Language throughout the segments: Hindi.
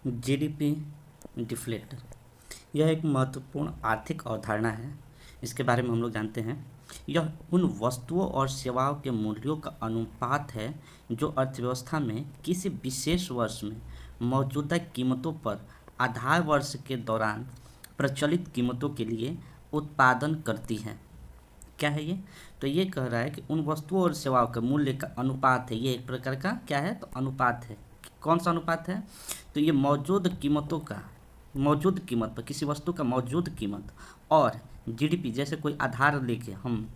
जीडीपी डिफ्लेटर यह एक महत्वपूर्ण आर्थिक अवधारणा है। इसके बारे में हम लोग जानते हैं, यह उन वस्तुओं और सेवाओं के मूल्यों का अनुपात है जो अर्थव्यवस्था में किसी विशेष वर्ष में मौजूदा कीमतों पर आधार वर्ष के दौरान प्रचलित कीमतों के लिए उत्पादन करती है। क्या है ये? तो ये कह रहा है कि उन वस्तुओं और सेवाओं के मूल्य का अनुपात है। ये एक प्रकार का क्या है? तो अनुपात है। कौन सा अनुपात है? तो ये मौजूद कीमत पर किसी वस्तु का मौजूद कीमत और जीडीपी जैसे कोई आधार लेके हम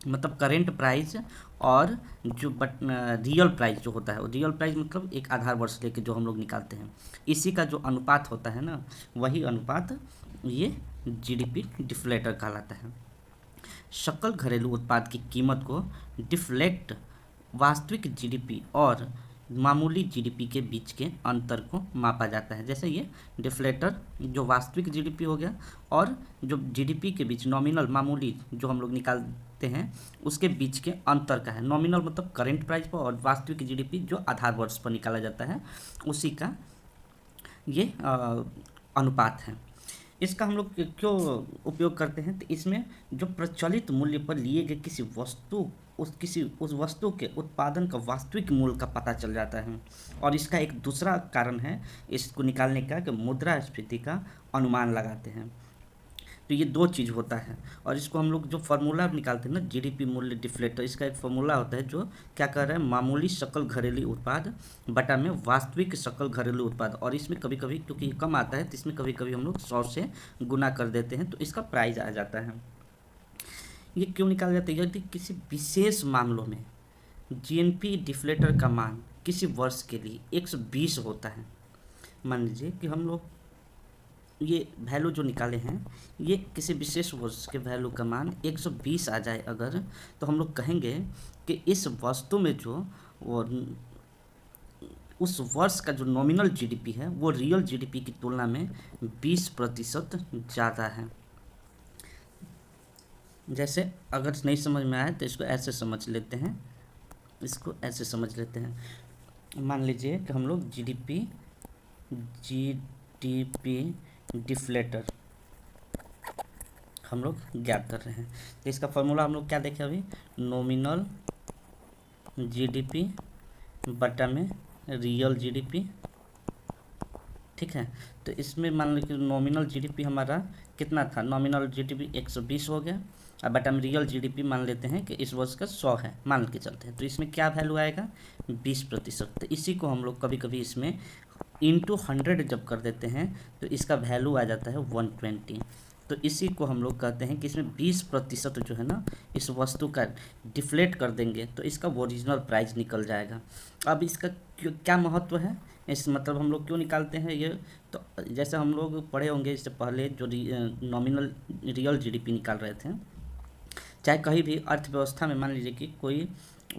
मतलब करेंट प्राइस और जो रियल प्राइस जो होता है, रियल प्राइस मतलब एक आधार वर्ष लेके जो हम लोग निकालते हैं, इसी का जो अनुपात होता है ना, वही अनुपात ये जीडीपी डिफ्लेटर कहलाता है। सकल घरेलू उत्पाद की कीमत को डिफ्लेक्ट वास्तविक जीडीपी और मामूली जीडीपी के बीच के अंतर को मापा जाता है। जैसे ये डिफ्लेटर जो वास्तविक जीडीपी हो गया और जो जीडीपी के बीच नॉमिनल मामूली जो हम लोग निकालते हैं उसके बीच के अंतर का है। नॉमिनल मतलब करेंट प्राइस पर और वास्तविक जीडीपी जो आधार वर्ष पर निकाला जाता है उसी का ये अनुपात है। इसका हम लोग क्यों उपयोग करते हैं? तो इसमें जो प्रचलित मूल्य पर लिए गए उस वस्तु के उत्पादन का वास्तविक मूल्य का पता चल जाता है। और इसका एक दूसरा कारण है इसको निकालने का कि मुद्रास्फीति का अनुमान लगाते हैं। तो ये दो चीज़ होता है और इसको हम लोग जो फार्मूला निकालते हैं ना, जीडीपी मूल्य डिफ्लेटर, इसका एक फार्मूला होता है जो क्या कर रहा है, मामूली सकल घरेलू उत्पाद बटा में वास्तविक सकल घरेलू उत्पाद। और इसमें कभी कभी क्योंकि कम आता है तो इसमें कभी कभी हम लोग 100 से गुना कर देते हैं तो इसका प्राइस आ जाता है। ये क्यों निकाला जाता है? यदि किसी विशेष मामलों में जीएनपी डिफ्लेटर का मान किसी वर्ष के लिए 120 होता है, मान लीजिए कि हम लोग ये वैल्यू जो निकाले हैं ये किसी विशेष वर्ष के वैल्यू का मान 120 आ जाए अगर, तो हम लोग कहेंगे कि इस वस्तु में जो वो उस वर्ष का जो नॉमिनल जीडीपी है वो रियल जीडीपी की तुलना में 20% ज़्यादा है। जैसे अगर नहीं समझ में आए तो इसको ऐसे समझ लेते हैं, मान लीजिए कि हम लोग जीडीपी डिफ्लेटर हम लोग ज्ञात कर रहे हैं। तो इसका फॉर्मूला हम लोग क्या देखें अभी, नॉमिनल जीडीपी बटा में रियल जीडीपी। ठीक है, तो इसमें मान लीजिए नॉमिनल जीडीपी हमारा कितना था, नॉमिनल जीडीपी 120 हो गया और बटा में रियल जीडीपी मान लेते हैं कि इस वर्ष का 100 है मान के चलते हैं, तो इसमें क्या वैल्यू आएगा 20%। तो इसी को हम लोग कभी कभी इसमें इंटू 100 जब कर देते हैं तो इसका वैल्यू आ जाता है 120। तो इसी को हम लोग कहते हैं कि इसमें 20% जो है ना इस वस्तु का डिफ्लेट कर देंगे तो इसका ओरिजिनल प्राइस निकल जाएगा। अब इसका क्या महत्व है, इस मतलब हम लोग क्यों निकालते हैं ये, तो जैसे हम लोग पढ़े होंगे इससे पहले जो नॉमिनल रियल जीडीपी निकाल रहे थे, चाहे कहीं भी अर्थव्यवस्था में मान लीजिए कि कोई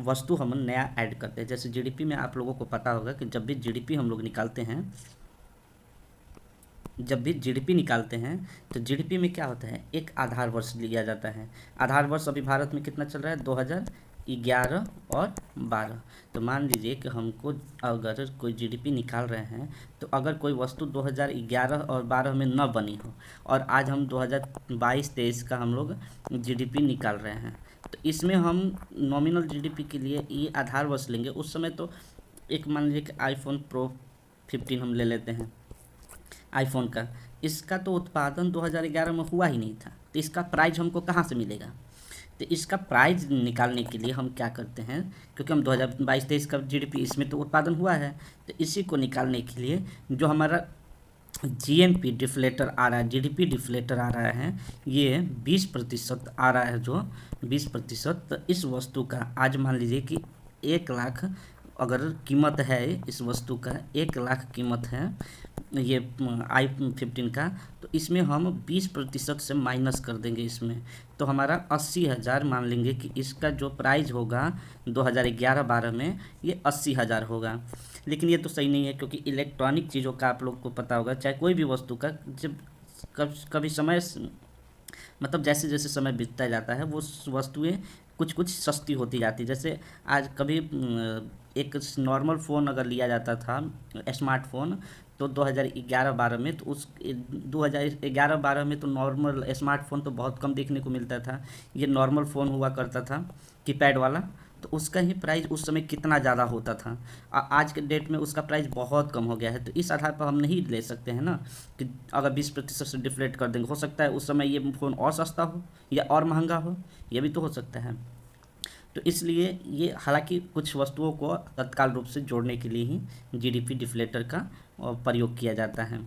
वस्तु हम नया ऐड करते हैं, जैसे जीडीपी में आप लोगों को पता होगा कि जब भी जीडीपी हम लोग निकालते हैं तो जीडीपी में क्या होता है, एक आधार वर्ष लिया जाता है। आधार वर्ष अभी भारत में कितना चल रहा है, 2011 और 12। तो मान लीजिए कि हमको अगर कोई जीडीपी निकाल रहे हैं तो अगर कोई वस्तु 2011 और 12 में न बनी हो और आज हम 2022-23 का हम लोग जीडीपी निकाल रहे हैं, तो इसमें हम नॉमिनल जीडीपी के लिए ये आधार वर्ष लेंगे। उस समय तो एक मान लीजिए कि आईफोन प्रो 15 हम ले लेते हैं आईफोन का, इसका तो उत्पादन 2011 में हुआ ही नहीं था, तो इसका प्राइस हमको कहाँ से मिलेगा? तो इसका प्राइस निकालने के लिए हम क्या करते हैं, क्योंकि हम 2022-23 का जीडीपी इसमें तो उत्पादन हुआ है, तो इसी को निकालने के लिए जो हमारा जीएनपी डिफ्लेटर आ रहा है, जीडीपी डिफ्लेटर आ रहा है, ये 20% आ रहा है, जो 20%। तो इस वस्तु का आज मान लीजिए कि 1 लाख अगर कीमत है, इस वस्तु का 1 लाख कीमत है ये i15 का, तो इसमें हम 20% से माइनस कर देंगे इसमें, तो हमारा 80,000 मान लेंगे कि इसका जो प्राइस होगा 2011-12 में ये 80,000 होगा। लेकिन ये तो सही नहीं है, क्योंकि इलेक्ट्रॉनिक चीज़ों का आप लोग को पता होगा, चाहे कोई भी वस्तु का जब कभी समय मतलब जैसे जैसे समय बीतता जाता है वो वस्तुएं कुछ कुछ सस्ती होती जाती। जैसे आज कभी एक नॉर्मल फ़ोन अगर लिया जाता था स्मार्टफ़ोन, तो 2011-12 में, तो उस 2011-12 में तो नॉर्मल स्मार्टफ़ोन तो बहुत कम देखने को मिलता था। ये नॉर्मल फ़ोन हुआ करता था कीपैड वाला, तो उसका ही प्राइस उस समय कितना ज़्यादा होता था। आज के डेट में उसका प्राइस बहुत कम हो गया है। तो इस आधार पर हम नहीं ले सकते हैं ना कि अगर 20% से डिफ्लेट कर देंगे, हो सकता है उस समय ये फ़ोन और सस्ता हो या और महंगा हो, ये भी तो हो सकता है। तो इसलिए ये हालांकि कुछ वस्तुओं को तत्काल रूप से जोड़ने के लिए ही जीडीपी डिफ्लेटर का प्रयोग किया जाता है।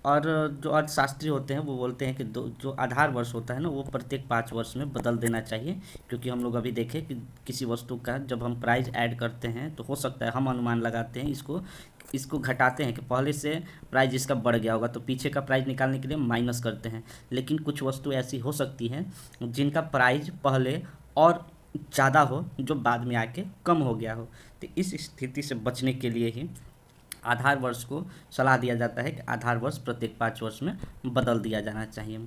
और जो अर्थशास्त्री होते हैं वो बोलते हैं कि जो आधार वर्ष होता है ना, वो प्रत्येक 5 वर्ष में बदल देना चाहिए। क्योंकि हम लोग अभी देखें कि किसी वस्तु का जब हम प्राइस ऐड करते हैं तो हो सकता है हम अनुमान लगाते हैं, इसको घटाते हैं कि पहले से प्राइस इसका बढ़ गया होगा, तो पीछे का प्राइस निकालने के लिए माइनस करते हैं। लेकिन कुछ वस्तु ऐसी हो सकती हैं जिनका प्राइस पहले और ज़्यादा हो, जो बाद में आके कम हो गया हो। तो इस स्थिति से बचने के लिए ही आधार वर्ष को सलाह दिया जाता है कि आधार वर्ष प्रत्येक 5 वर्ष में बदल दिया जाना चाहिए।